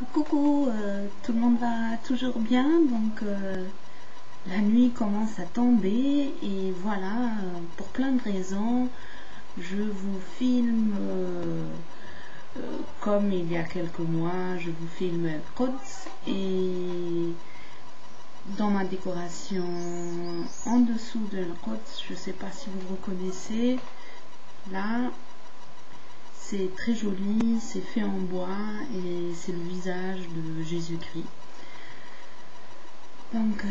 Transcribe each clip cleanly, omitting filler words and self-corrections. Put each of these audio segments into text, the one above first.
Coucou, tout le monde va toujours bien, donc la nuit commence à tomber et voilà, pour plein de raisons, je vous filme comme il y a quelques mois, je vous filme Quds et dans ma décoration en dessous de Quds, je ne sais pas si vous reconnaissez, là c'est très joli, c'est fait en bois et c'est le visage de Jésus-Christ. Donc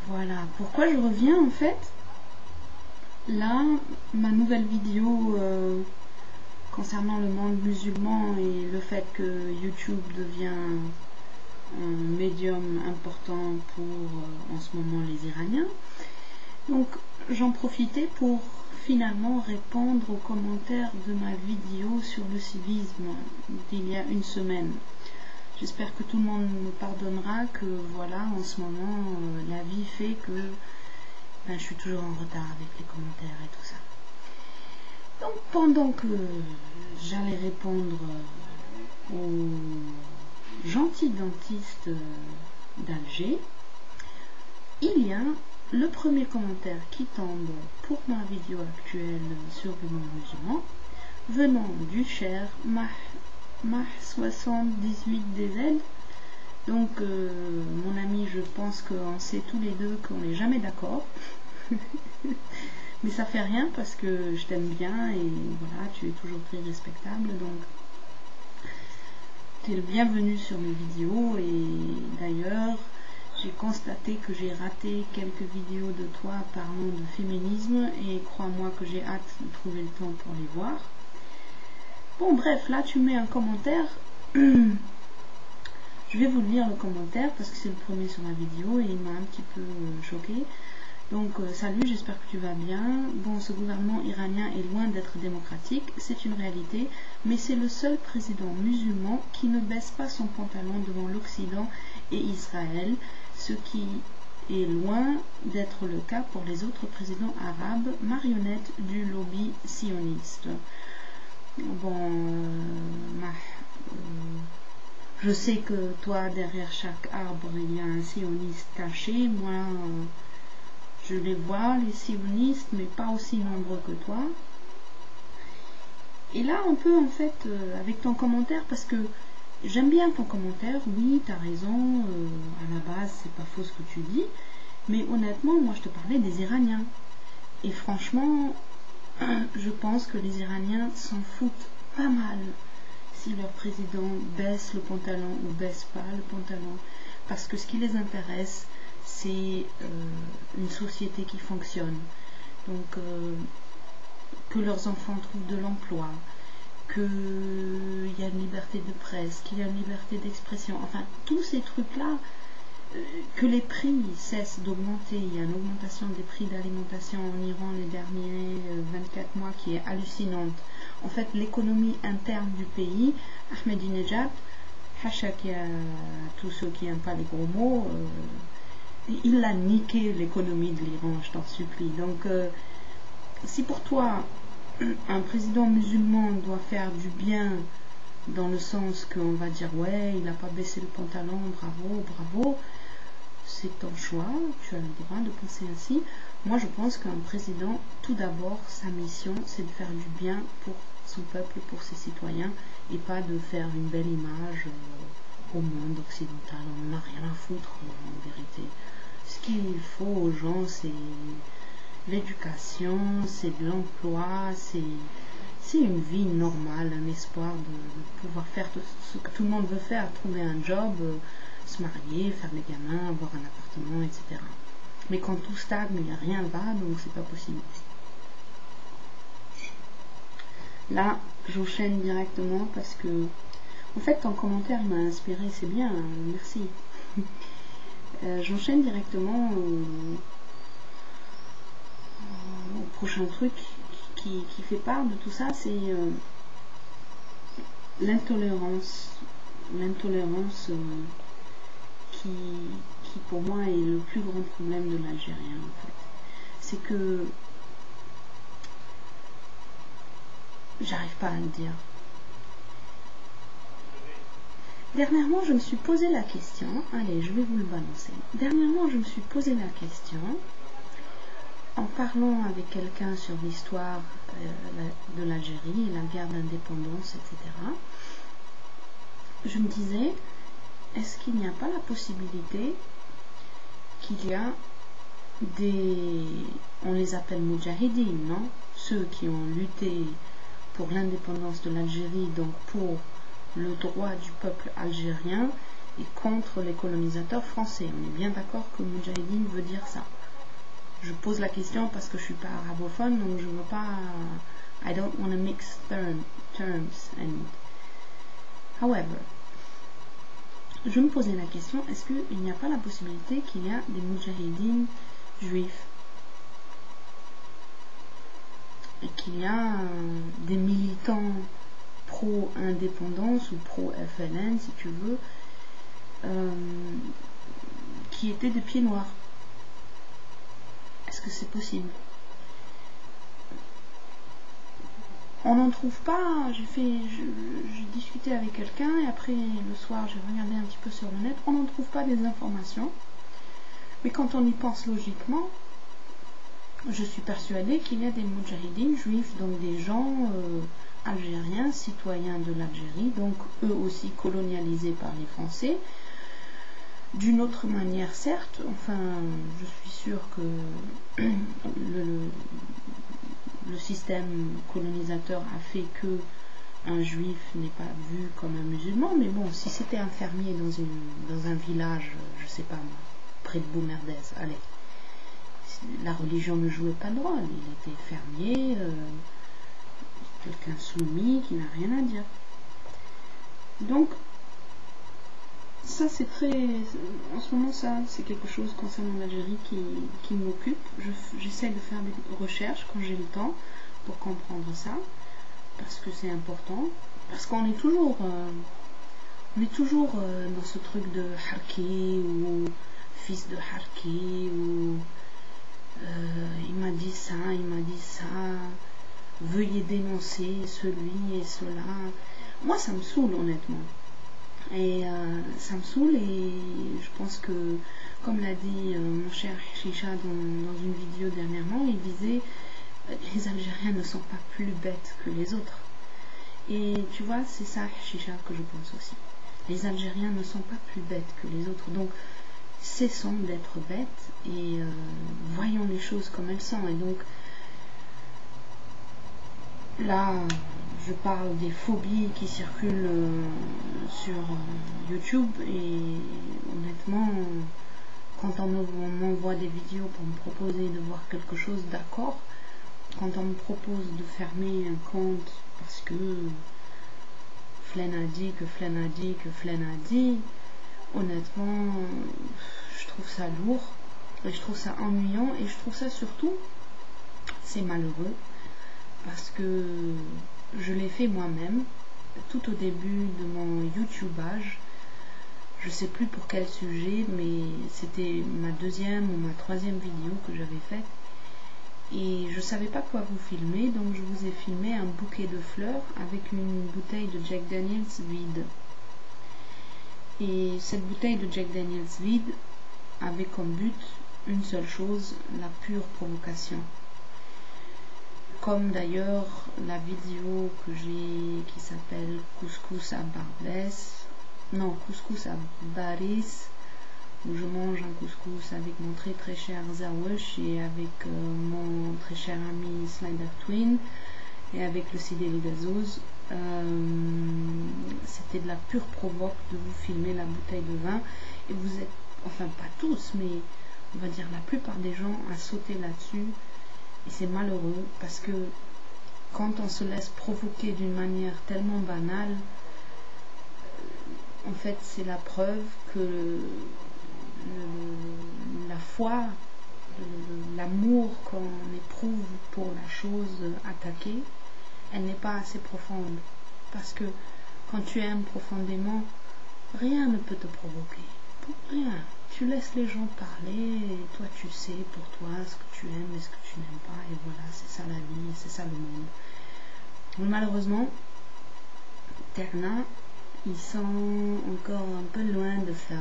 voilà, pourquoi je reviens en fait. Là, ma nouvelle vidéo concernant le monde musulman et le fait que YouTube devient un médium important pour en ce moment les Iraniens. Donc j'en profitais pour finalement répondre aux commentaires de ma vidéo sur le civisme d'il y a une semaine. J'espère que tout le monde me pardonnera que voilà, en ce moment, la vie fait que je suis toujours en retard avec les commentaires et tout ça. Donc pendant que j'allais répondre aux gentils dentistes d'Alger, il y a le premier commentaire qui tombe pour ma vidéo actuelle sur le monde musulman, venant du cher Mah78DZ. Donc mon ami, je pense qu'on sait tous les deux qu'on n'est jamais d'accord. Mais ça fait rien parce que je t'aime bien et voilà, tu es toujours très respectable. Donc tu es le bienvenu sur mes vidéos et d'ailleurs, j'ai constaté que j'ai raté quelques vidéos de toi parlant de féminisme et crois-moi que j'ai hâte de trouver le temps pour les voir. Bon bref, là tu mets un commentaire. Je vais vous lire le commentaire parce que c'est le premier sur ma vidéo et il m'a un petit peu choqué. Donc salut, j'espère que tu vas bien. Bon, ce gouvernement iranien est loin d'être démocratique, c'est une réalité, mais c'est le seul président musulman qui ne baisse pas son pantalon devant l'Occident et Israël, ce qui est loin d'être le cas pour les autres présidents arabes, marionnettes du lobby sioniste. Bon, je sais que toi, derrière chaque arbre, il y a un sioniste caché. Moi, je les vois, les sionistes, mais pas aussi nombreux que toi. Et là, on peut en fait, avec ton commentaire, parce que j'aime bien ton commentaire, oui, tu as raison, à la base, c'est pas faux ce que tu dis, mais honnêtement, moi, je te parlais des Iraniens. Et franchement, je pense que les Iraniens s'en foutent pas mal si leur président baisse le pantalon ou baisse pas le pantalon, parce que ce qui les intéresse, c'est une société qui fonctionne. Donc, que leurs enfants trouvent de l'emploi, qu'il y a une liberté de presse, qu'il y a une liberté d'expression, enfin, tous ces trucs-là, que les prix cessent d'augmenter. Il y a une augmentation des prix d'alimentation en Iran les derniers 24 mois qui est hallucinante. En fait, l'économie interne du pays, Ahmadinejad, Hachak à tous ceux qui n'aiment pas les gros mots, il a niqué l'économie de l'Iran, je t'en supplie. Donc, si pour toi, un président musulman doit faire du bien dans le sens qu'on va dire ouais, il n'a pas baissé le pantalon, bravo, bravo, c'est ton choix, tu as le droit de penser ainsi. Moi je pense qu'un président, tout d'abord, sa mission c'est de faire du bien pour son peuple, pour ses citoyens, et pas de faire une belle image au monde occidental. On n'a rien à foutre en vérité. Ce qu'il faut aux gens, c'est l'éducation, c'est de l'emploi, c'est une vie normale, un espoir de pouvoir faire ce que tout le monde veut faire, trouver un job, se marier, faire des gamins, avoir un appartement, etc. Mais quand tout stagne, il n'y a rien va, donc c'est pas possible. Là, j'enchaîne directement parce que, en fait, ton commentaire m'a inspiré, c'est bien, hein, merci. J'enchaîne directement au prochain truc qui fait part de tout ça, c'est l'intolérance. L'intolérance qui pour moi est le plus grand problème de l'Algérien en fait. C'est que j'arrive pas à le dire. Dernièrement, je me suis posé la question, allez, je vais vous le balancer. Dernièrement, je me suis posé la question, en parlant avec quelqu'un sur l'histoire de l'Algérie, la guerre d'indépendance, etc. Je me disais, est-ce qu'il n'y a pas la possibilité qu'il y a des, on les appelle moudjahidines, non? Ceux qui ont lutté pour l'indépendance de l'Algérie, donc pour le droit du peuple algérien et contre les colonisateurs français. On est bien d'accord que moudjahidine veut dire ça. Je pose la question parce que je suis pas arabophone, donc je veux pas, I don't want to mix terms and however, je me posais la question, est-ce qu'il n'y a pas la possibilité qu'il y a des moudjahidines juifs et qu'il y a des militants pro-indépendance ou pro-FLN, si tu veux, qui étaient des pieds noirs. Est-ce que c'est possible? On n'en trouve pas. J'ai discuté avec quelqu'un et après le soir j'ai regardé un petit peu sur le net. On n'en trouve pas des informations. Mais quand on y pense logiquement, je suis persuadée qu'il y a des moudjahidines juifs, donc des gens algériens, citoyens de l'Algérie, donc eux aussi colonialisés par les Français. D'une autre manière, certes, enfin, je suis sûre que le système colonisateur a fait que un juif n'est pas vu comme un musulman, mais bon, si c'était un fermier dans un village, je sais pas moi, près de Boumerdès, allez, la religion ne jouait pas de rôle, il était fermier, quelqu'un soumis qui n'a rien à dire. Donc, ça c'est très, en ce moment ça c'est quelque chose concernant l'Algérie qui m'occupe. J'essaie de faire des recherches quand j'ai le temps pour comprendre ça, parce que c'est important, parce qu'on est toujours dans ce truc de Harki ou fils de Harki ou il m'a dit ça, veuillez dénoncer celui et cela. Moi ça me saoule honnêtement. Et ça me saoule et je pense que, comme l'a dit mon cher Chicha dans une vidéo dernièrement, il disait les Algériens ne sont pas plus bêtes que les autres. Et tu vois, c'est ça Chicha que je pense aussi. Les Algériens ne sont pas plus bêtes que les autres. Donc cessons d'être bêtes et voyons les choses comme elles sont. Et donc là, je parle des phobies qui circulent sur YouTube et honnêtement, quand on m'envoie des vidéos pour me proposer de voir quelque chose, d'accord. Quand on me propose de fermer un compte parce que Flen a dit, honnêtement, je trouve ça lourd et je trouve ça ennuyant et je trouve ça surtout, c'est malheureux. Parce que je l'ai fait moi-même tout au début de mon YouTubeage. Je sais plus pour quel sujet, mais c'était ma deuxième ou ma troisième vidéo que j'avais faite. Et je savais pas quoi vous filmer, donc je vous ai filmé un bouquet de fleurs avec une bouteille de Jack Daniels vide. Et cette bouteille de Jack Daniels vide avait comme but une seule chose, la pure provocation. Comme d'ailleurs la vidéo que j'ai qui s'appelle Couscous à Barbès, non, Couscous à Baris, où je mange un couscous avec mon très très cher Zawesh et avec mon très cher ami Slider Twin et avec le Sideli Gazouz. C'était de la pure provoque de vous filmer la bouteille de vin et vous êtes, enfin pas tous, mais on va dire la plupart des gens à sauter là-dessus. Et c'est malheureux parce que quand on se laisse provoquer d'une manière tellement banale, en fait c'est la preuve que la foi, l'amour qu'on éprouve pour la chose attaquée, elle n'est pas assez profonde. Parce que quand tu aimes profondément, rien ne peut te provoquer. Rien. Tu laisses les gens parler et toi tu sais pour toi ce que tu aimes et ce que tu n'aimes pas et voilà, c'est ça la vie, c'est ça le monde. Mais malheureusement, Terna, ils sont encore un peu loin de ça.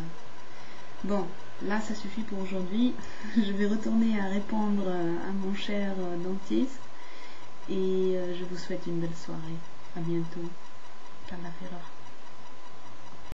Bon, là ça suffit pour aujourd'hui. Je vais retourner à répondre à mon cher dentiste et je vous souhaite une belle soirée. À bientôt. Carla Ferrer.